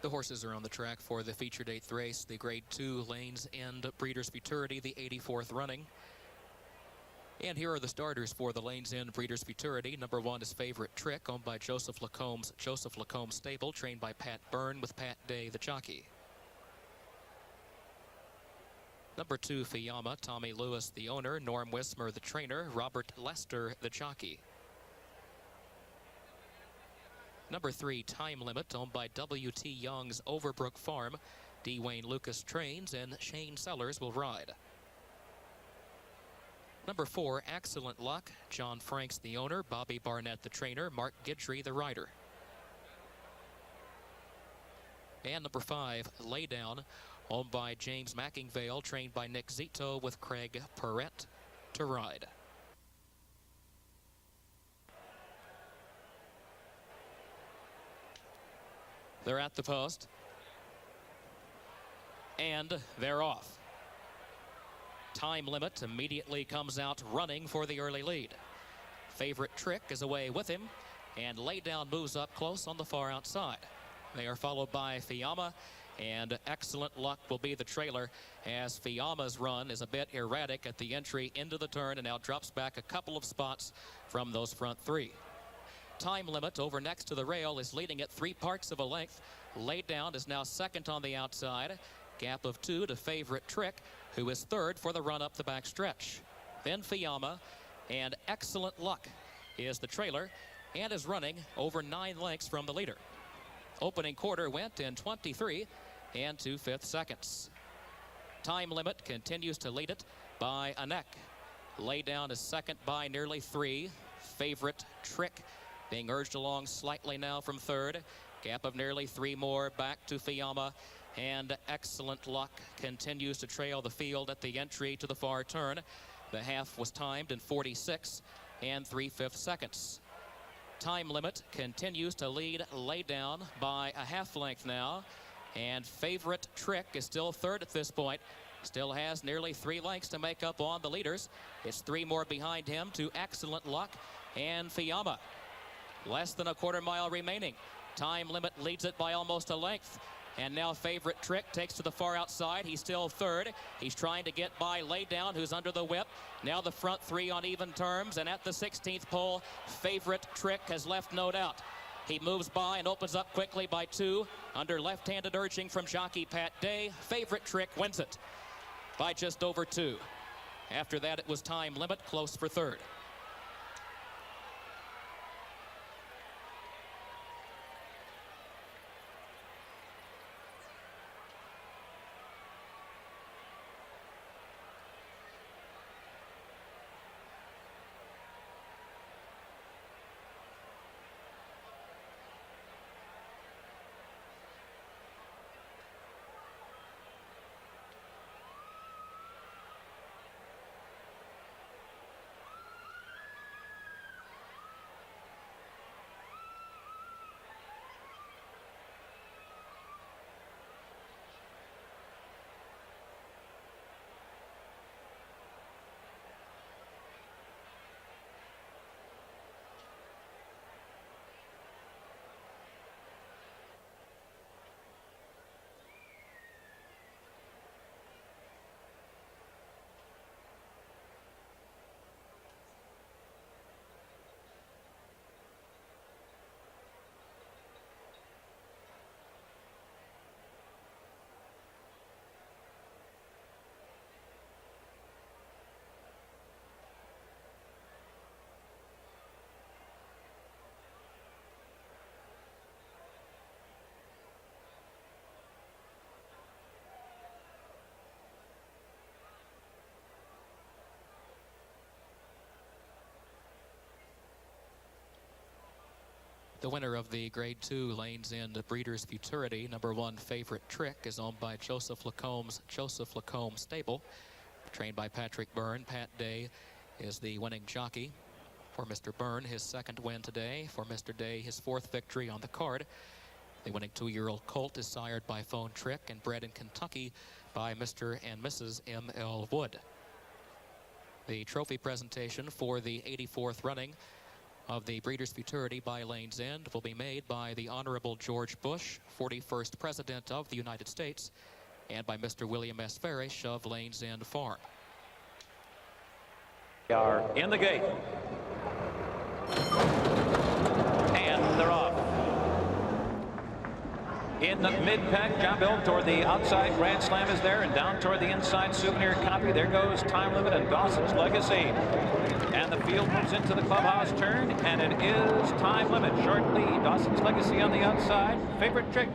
The horses are on the track for the featured 8th race, the Grade 2 Lanes End Breeders' Futurity, the 84th running. And here are the starters for the Lanes End Breeders' Futurity. Number 1 is Favorite Trick, owned by Joseph Lacomb's Stable, trained by Pat Byrne with Pat Day, the jockey. Number 2, Fiamma, Tommy Lewis, the owner, Norm Wismer, the trainer, Robert Lester, the jockey. Number 3, Time Limit, owned by W.T. Young's Overbrook Farm. D. Wayne Lucas trains, and Shane Sellers will ride. Number 4, Excellent Luck, John Franks, the owner, Bobby Barnett, the trainer, Mark Guidry, the rider. And number 5, Laydown, owned by James Mackingvale, trained by Nick Zito with Craig Perrett to ride. They're at the post. And they're off. Time Limit immediately comes out running for the early lead. Favorite Trick is away with him, and Laydown moves up close on the far outside. They are followed by Fiamma, and Excellent Luck will be the trailer, as Fiamma's run is a bit erratic at the entry into the turn and now drops back a couple of spots from those front three. Time Limit over next to the rail is leading at 3/4 of a length. Laydown is now second on the outside. Gap of 2 to Favorite Trick, who is third for the run up the back stretch. Then Fiamma, and Excellent Luck is the trailer and is running over 9 lengths from the leader. Opening quarter went in 23 and 2/5 seconds. Time Limit continues to lead it by a neck. Laydown is second by nearly 3. Favorite Trick being urged along slightly now from third. Gap of nearly 3 more back to Fiamma, and Excellent Luck continues to trail the field at the entry to the far turn. The half was timed in 46 and 3/5 seconds. Time Limit continues to lead Laydown by a half length now, and Favorite Trick is still third at this point. Still has nearly 3 lengths to make up on the leaders. It's 3 more behind him to Excellent Luck and Fiamma. Less than a quarter mile remaining. Time Limit leads it by almost a length. And now Favorite Trick takes to the far outside. He's still third. He's trying to get by Laydown, who's under the whip. Now the front 3 on even terms. And at the 16th pole, Favorite Trick has left no doubt. He moves by and opens up quickly by 2. Under left-handed urging from jockey Pat Day, Favorite Trick wins it by just over 2. After that, it was Time Limit, close for third. The winner of the Grade 2 Lanes End Breeders' Futurity, number 1 Favorite Trick, is owned by Joseph Lacomb's Stable, trained by Patrick Byrne. Pat Day is the winning jockey for Mr. Byrne, his second win today. For Mr. Day, his 4th victory on the card. The winning 2-year-old colt is sired by Phone Trick and bred in Kentucky by Mr. and Mrs. M.L. Wood. The trophy presentation for the 84th running of the Breeders' Futurity by Lane's End will be made by the Honorable George Bush, 41st President of the United States, and by Mr. William S. Farish of Lane's End Farm. They are in the gate. And they're off. In the mid-pack, John Bill toward the outside. Grand Slam is there, and down toward the inside, Souvenir Copy. There goes Time Limit and Dawson's Legacy. And the field moves into the clubhouse turn, and it is Time Limit. Short lead, Dawson's Legacy on the outside. Favorite Trick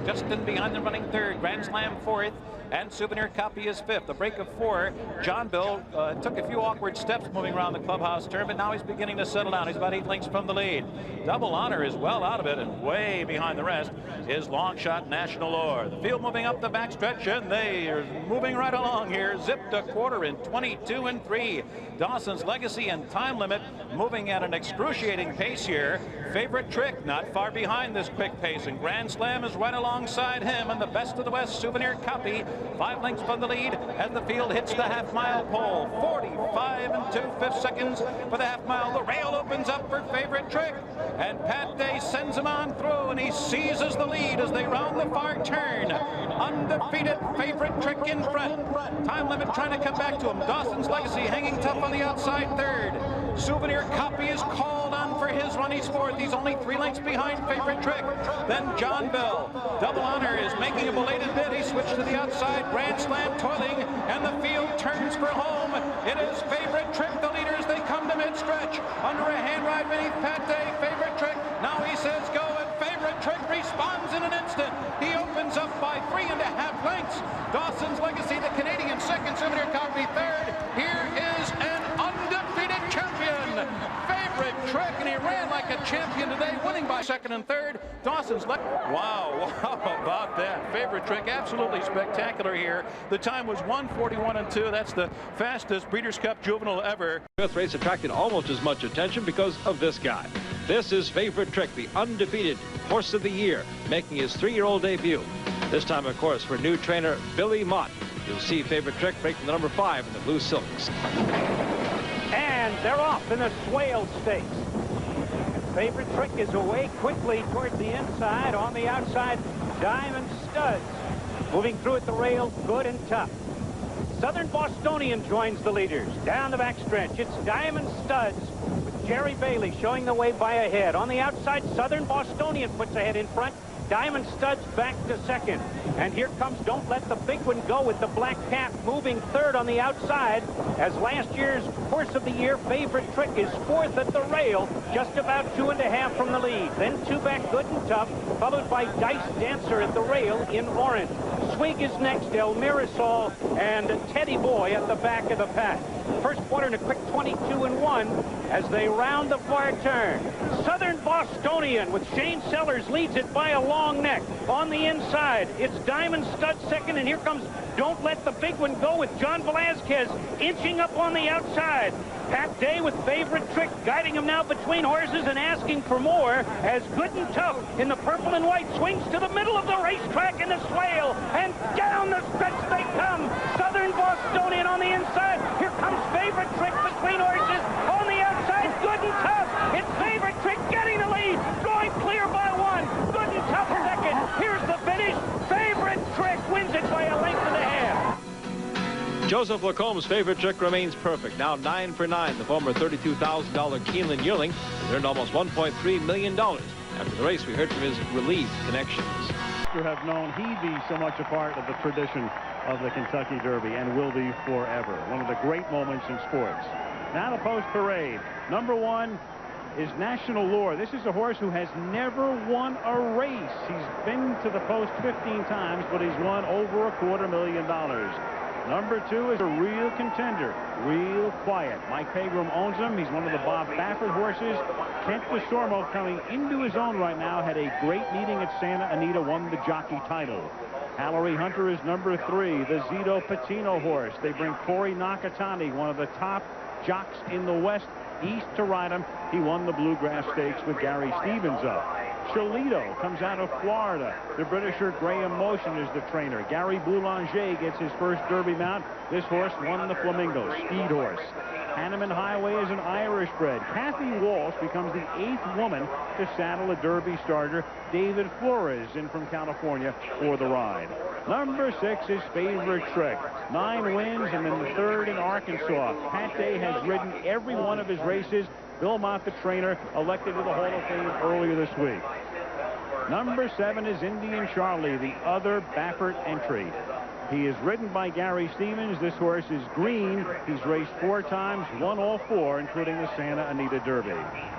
just in behind the running third. Grand Slam fourth, and Souvenir Copy is fifth. A break of 4. John Bill took a few awkward steps moving around the clubhouse turn, but now he's beginning to settle down. He's about 8 lengths from the lead. Double Honor is well out of it, and way behind the rest is Long Shot National Lore. The field moving up the backstretch, and they are moving right along here. Zipped a quarter in 22 and 3. Dawson's Legacy and Time Limit moving at an excruciating pace here. Favorite Trick not far behind this quick pace, and Grand Slam is right alongside him, and the best of the West, Souvenir Copy, 5 lengths from the lead as the field hits the half-mile pole. 45 and 2/5 seconds for the half-mile. The rail opens up for Favorite Trick, and Pat Day sends him on through, and he seizes the lead as they round the far turn. Undefeated Favorite Trick in front. Time Limit trying to come back to him. Dawson's Legacy hanging tough on the outside third. Souvenir Copy is called on for his run. He's fourth. He's only 3 lengths behind Favorite Trick. Then John Bell. Double Honor is making a belated bid. He switched to the outside. Grand Slam toiling, and the field turns for home. It is Favorite Trick, the leaders. They come to mid-stretch. Under a hand ride beneath Pat Day. Favorite Trick. Now he says go, and Favorite Trick responds in an instant. He opens up by 3.5 lengths. Dawson's Legacy, the Canadian second. Souvenir Copy third. Here is an undefeated champion, Favorite Trick, and he ran like a champion today, winning by second and third. Dawson's Legacy. Wow, about that. Favorite Trick, absolutely spectacular here. The time was 1:41 and 2. That's the fastest Breeders' Cup Juvenile ever. Fifth race attracted almost as much attention because of this guy. This is Favorite Trick, the undefeated horse of the year, making his 3-year-old debut. This time, of course, for new trainer Billy Mott. You'll see Favorite Trick breaking the number 5 in the blue silks. And they're off in the Swale Stakes. Favorite Trick is away quickly towards the inside. On the outside, Diamond Studs. Moving through at the rail, good and tough. Southern Bostonian joins the leaders. Down the backstretch, it's Diamond Studs with Jerry Bailey showing the way by ahead. On the outside, Southern Bostonian puts ahead in front. Diamond Studs back to second. And here comes Don't Let the Big One Go with the black cap moving third on the outside. As last year's horse of the year, Favorite Trick is fourth at the rail, just about 2.5 from the lead. Then 2 back, good and tough, followed by Dice Dancer at the rail in orange. Swig is next, El Mirasol and Teddy Boy at the back of the pack. First quarter in a quick 22 and 1 as they round the far turn. Southern Bostonian with Shane Sellers leads it by a long neck. On the inside, it's Diamond Stud second, and here comes Don't Let the Big One Go with John Velazquez inching up on the outside. Pat Day with Favorite Trick guiding him now between horses and asking for more as Good and Tough in the purple and white swings to the middle of the racetrack in the Swale, and down the stretch they come. Southern Bostonian on the inside. Here comes Favorite Trick between horses. On the outside, Good and Tough. It's Favorite Trick getting the lead, going clear by 1. Good and Tough second. Here's the finish. Favorite Trick wins it by a length and a half. Joseph Lacomb's Favorite Trick remains perfect. Now 9 for 9. The former $32,000 Keeneland yearling has earned almost $1.3 million. After the race, we heard from his relieved connections. Have known he'd be so much a part of the tradition of the Kentucky Derby and will be forever. One of the great moments in sports. Now the post parade. Number 1 is National Lore. This is a horse who has never won a race. He's been to the post 15 times, but he's won over $250,000. Number 2 is a real contender, real quiet. Mike Pegram owns him. He's one of the Bob Baffert horses. Kent DeSormo coming into his own right now, had a great meeting at Santa Anita, won the jockey title. Hallery Hunter is number 3, the Zito Patino horse. They bring Corey Nakatani, one of the top jocks in the West, east to ride him. He won the Bluegrass Stakes with Gary Stevens up. Cholito comes out of Florida. The Britisher Graham Motion is the trainer. Gary Boulanger gets his first Derby mount. This horse won the Flamingo, speed horse. Hanneman Highway is an Irish bred. Kathy Walsh becomes the 8th woman to saddle a Derby starter. David Flores in from California for the ride. Number 6 is Favorite Trick. 9 wins and then the 3rd in Arkansas. Pat Day has ridden every one of his races. Bill Mott, the trainer, elected to the Hall of Fame earlier this week. Number 7 is Indian Charlie, the other Baffert entry. He is ridden by Gary Stevens. This horse is green. He's raced 4 times, won all 4, including the Santa Anita Derby.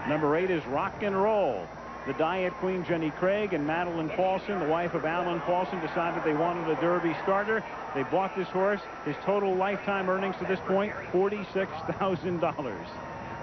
Number 8 is Rock and Roll. The Diet Queen Jenny Craig and Madeline Paulson, the wife of Alan Paulson, decided they wanted a Derby starter. They bought this horse. His total lifetime earnings to this point, $46,000.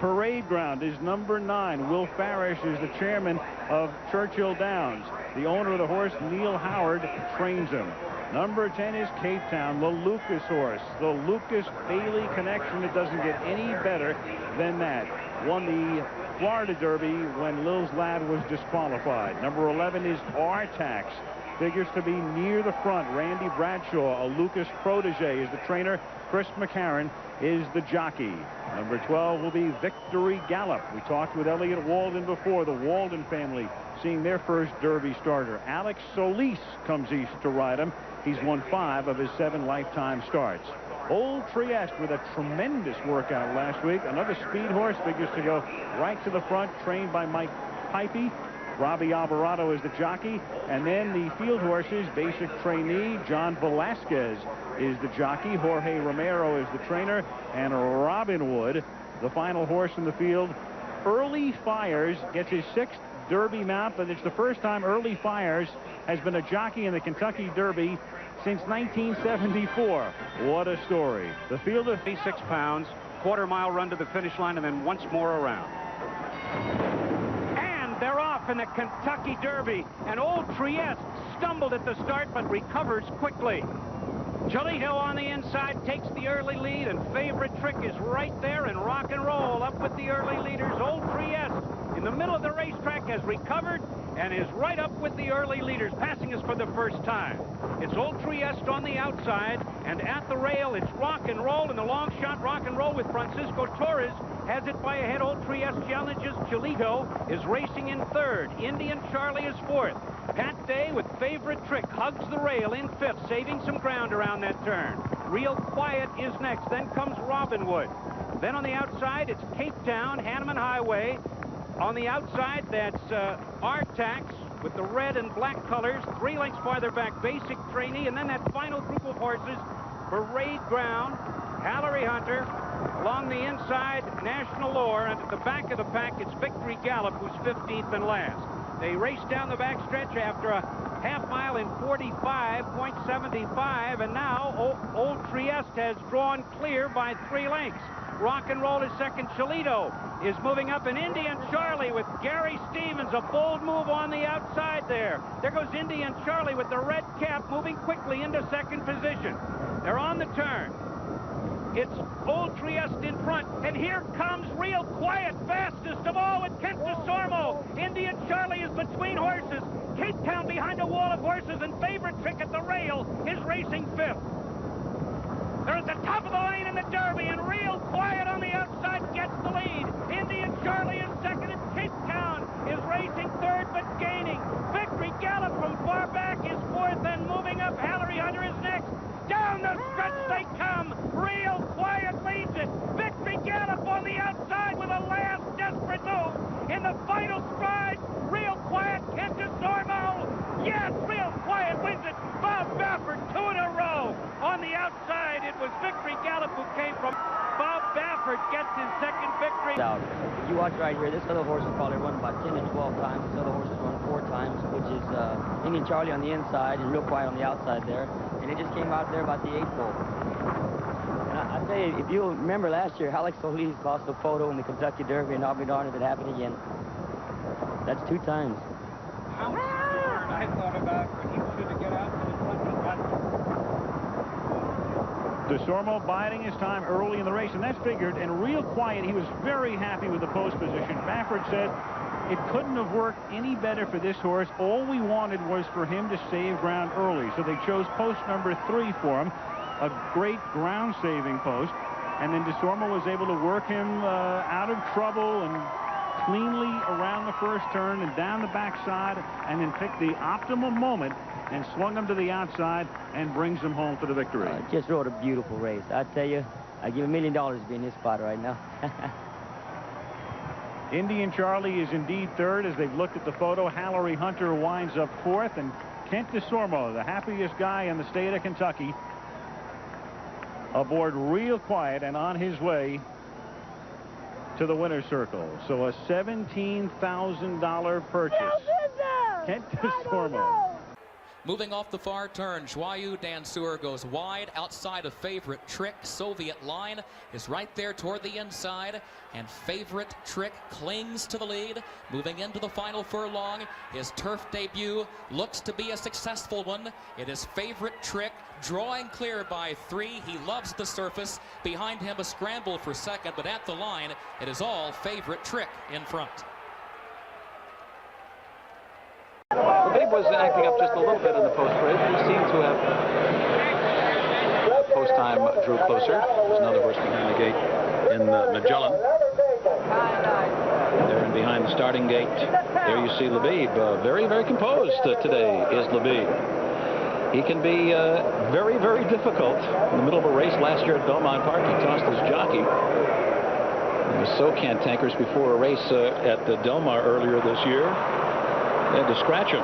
Parade Ground is number 9. Will Farish is the chairman of Churchill Downs. The owner of the horse, Neil Howard, trains him. Number 10 is Cape Town, the Lucas horse. The Lucas Bailey connection. It doesn't get any better than that. Won the Florida Derby when Lil's Lad was disqualified. Number 11 is R-Tax. Figures to be near the front. Randy Bradshaw, a Lucas protege, is the trainer. Chris McCarron is the jockey. Number 12 will be Victory Gallop. We talked with Elliott Walden before, the Walden family seeing their first Derby starter. Alex Solis comes east to ride him. He's won 5 of his 7 lifetime starts. Old Trieste with a tremendous workout last week. Another speed horse, figures to go right to the front, trained by Mike Pipey. Robbie Alvarado is the jockey. And then the field horses, basic trainee, John Velasquez is the jockey. Jorge Romero is the trainer. And Robin Wood, the final horse in the field. Early Fires gets his 6th Derby mount, but it's the first time Early Fires has been a jockey in the Kentucky Derby since 1974. What a story. The field of 86 pounds, quarter-mile run to the finish line, and then once more around. And they're off in the Kentucky Derby, and Old Trieste stumbled at the start but recovers quickly. Giolito on the inside takes the early lead, and Favorite Trick is right there, and Rock and Roll up with the early leaders. Old Trieste in the middle of the racetrack has recovered and is right up with the early leaders, passing us for the first time. It's Old Trieste on the outside, and at the rail it's Rock and Roll, and the long shot Rock and Roll with Francisco Torres has it by a head. Old Trieste challenges. Giolito is racing in 3rd. Indian Charlie is 4th. Pat Day with Favorite Trick hugs the rail in 5th, saving some ground around that turn. Real Quiet is next. Then comes Robin Wood. Then on the outside, it's Cape Town, Hanneman Highway. On the outside, that's R-Tax with the red and black colors. 3 lengths farther back, Basic Trainee. And then that final group of horses, Parade Ground, Hallery Hunter. Along the inside, National Lore. And at the back of the pack, it's Victory Gallop, who's 15th and last. They race down the backstretch after a half mile in 45.75, and now Old Trieste has drawn clear by 3 lengths. Rock and Roll is second. Giolito is moving up, and Indian Charlie with Gary Stevens, a bold move on the outside there. There goes Indian Charlie with the red cap, moving quickly into 2nd position. They're on the turn. It's Old Trieste in front, and here comes Real Quiet, fastest of all with Kent DeSormo. Indian Charlie is between horses. Cape Town behind a wall of horses, and Favorite Trick at the rail is racing 5th. They're at the top of the lane in the Derby, and Real Quiet on the outside gets the lead. Indian Charlie is 2nd, and Cape Town is racing 3rd, but gaining. Victory Gallop from far back is 4th, and moving up, Hallery Hunter is next. Down the stretch they come. Real Quiet leads it. Victory Gallop on the outside with a last desperate move. In the final stride, Real Quiet, Kent DeSormo. Yes, Real Quiet wins it. Bob Baffert, 2 in a row. On the outside, it was Victory Gallop who came from. Bob Baffert gets his 2nd victory. If you watch right here, this other horse has probably run about 10 to 12 times. This other horse has run 4 times, which is Indian Charlie on the inside and Real Quiet on the outside there. And it just came out there about the 8th hole. And I tell you, if you remember last year, Alex Solis lost a photo in the Kentucky Derby, and I'll be darned if it happened again. That's 2 times. How scared I thought about when he wanted to get out to the front of the DeSormo biding his time early in the race, and that's figured. And Real Quiet, he was very happy with the post position. Baffert said it couldn't have worked any better for this horse. All we wanted was for him to save ground early, so they chose post number 3 for him, a great ground-saving post. And then DeSormo was able to work him out of trouble and cleanly around the first turn and down the backside, and then picked the optimum moment and swung him to the outside and brings him home for the victory. Just rode a beautiful race. I tell you, I give $1 million to be in this spot right now. Indian Charlie is indeed third as they've looked at the photo. Hallery Hunter winds up fourth, and Kent DeSormo, the happiest guy in the state of Kentucky, aboard real quiet and on his way to the winner's circle. So a $17,000 purchase. Kent DeSormo. Moving off the far turn, Joyeux Danseur goes wide outside of Favorite Trick. Soviet Line is right there toward the inside, and Favorite Trick clings to the lead. Moving into the final furlong, his turf debut looks to be a successful one. It is Favorite Trick drawing clear by 3. He loves the surface. Behind him a scramble for second, but at the line it is all Favorite Trick in front. Well, Babe was acting up just a little bit in the post race. He seemed to have post time drew closer. There's another horse behind the gate in Magellan. There and behind the starting gate, there you see Labib. Very, very composed today is Labib. He can be very, very difficult. In the middle of a race last year at Belmont Park, he tossed his jockey. He was so cantankerous before a race at the Del Mar earlier this year. They had to scratch him.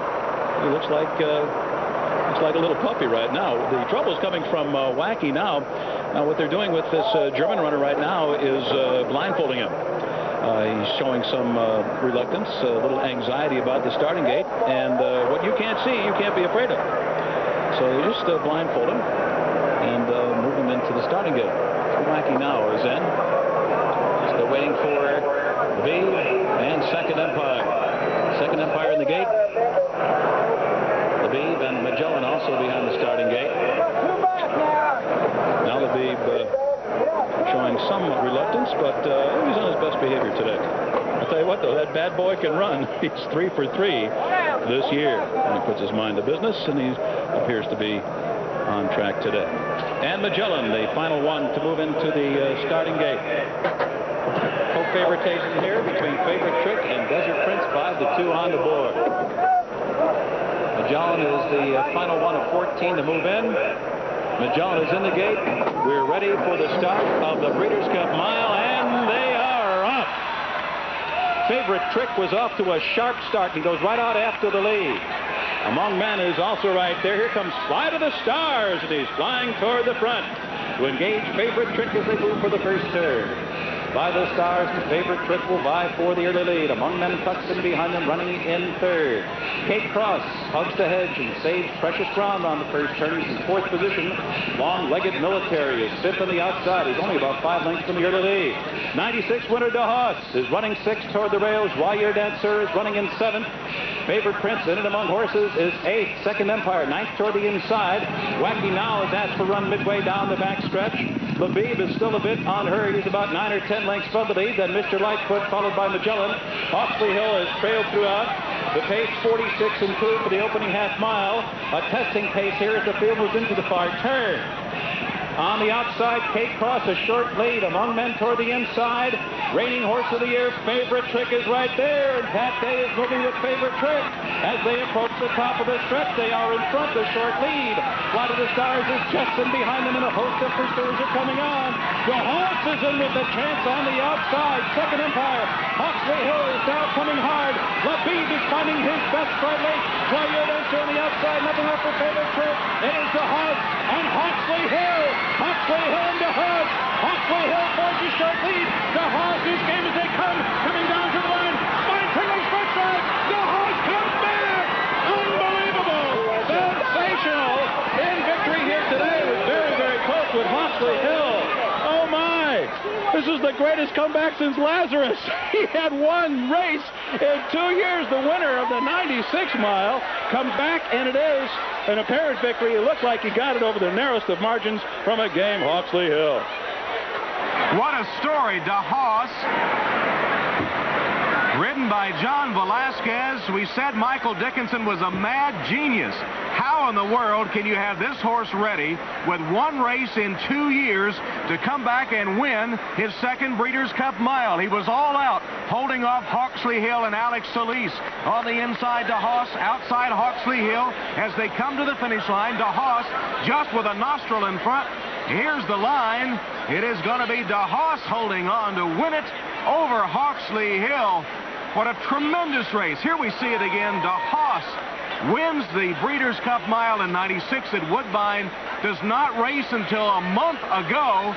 He looks like a little puppy right now. The trouble is coming from Wacky now. Now what they're doing with this German runner right now is blindfolding him. He's showing some reluctance, a little anxiety about the starting gate, and what you can't see, you can't be afraid of. So they just blindfold him and move him into the starting gate. Wacky now is in. Still waiting for B and Second Empire. Second Empire in the gate. Labib and Magellan also behind the starting gate. Now Labib showing some reluctance, but he's on his best behavior today. I'll tell you what, though, that bad boy can run. He's 3 for 3 this year. And he puts his mind to business, and he appears to be on track today. And Magellan, the final one to move into the starting gate. Co-favoritation here between Favorite Trick and Desert Prince, 5-2 on the board. Magellan is the final one of 14 to move in. Magellan is in the gate. We're ready for the start of the Breeders' Cup Mile, and they are off. Favorite Trick was off to a sharp start. He goes right out after the lead. Among Men is also right there. Here comes Fly to the Stars, and he's flying toward the front to engage Favorite Trick as they move for the first turn. By the Stars, Favorite Trick will vie for the early lead. Among Men tucks in behind them, running in third. Kate Cross hugs the hedge and saves precious ground on the first turn. He's in fourth position. Long-legged Military is fifth on the outside. He's only about 5 lengths from the early lead. 96 winner DeHaas is running sixth toward the rails. Joyeux Danseur is running in seventh. Favorite Prince in it among horses is eighth. Second Empire, ninth toward the inside. Wacky Now is asked for run midway down the backstretch. Labib is still a bit on her. He's about 9 or 10 lengths from the lead. Then Mr. Lightfoot, followed by Magellan. Hawksley Hill has trailed throughout. The pace 46 and 2 for the opening half mile. A testing pace here as the field moves into the far turn. On the outside, Kate Cross, a short lead. Among Men toward the inside. Reigning horse of the year, Favorite Trick is right there. And Pat Day is moving with Favorite Trick. As they approach the top of the stretch, they are in front, the short lead. Fly to the Stars is just in behind them, and a host of pursuers are coming on. DeHaas is in with a chance on the outside. Second Empire. Hawksley Hill is now coming hard. Labib is finding his best stride late. Joyeux Danseur on the outside. Nothing left for Favorite Trick. It is DeHaas and Hawksley Hill. Hawksley Hill and DeHaas. Hawksley Hill forges a short lead. DeHaas, whose game as they come, coming down to the line. Fine Pringles front side. DeHaas comes back. Unbelievable. Sensational. In victory here today was very, very close with Hawksley Hill. Oh my. This is the greatest comeback since Lazarus. He had one race in 2 years. The winner of the 96 mile comes back, and it is an apparent victory. It looked like he got it over the narrowest of margins from a game Hawksley Hill. What a story. DeHaas, ridden by John Velasquez. We said Michael Dickinson was a mad genius. How in the world can you have this horse ready with one race in 2 years to come back and win his second Breeders' Cup Mile? He was all out, holding off Hawksley Hill and Alex Solis. On the inside, DeHaas outside Hawksley Hill as they come to the finish line. DeHaas just with a nostril in front. Here's the line. It is going to be DeHaas holding on to win it over Hawksley Hill. What a tremendous race. Here we see it again. DeHaas wins the Breeders' Cup Mile in '96 at Woodbine. Does not race until a month ago.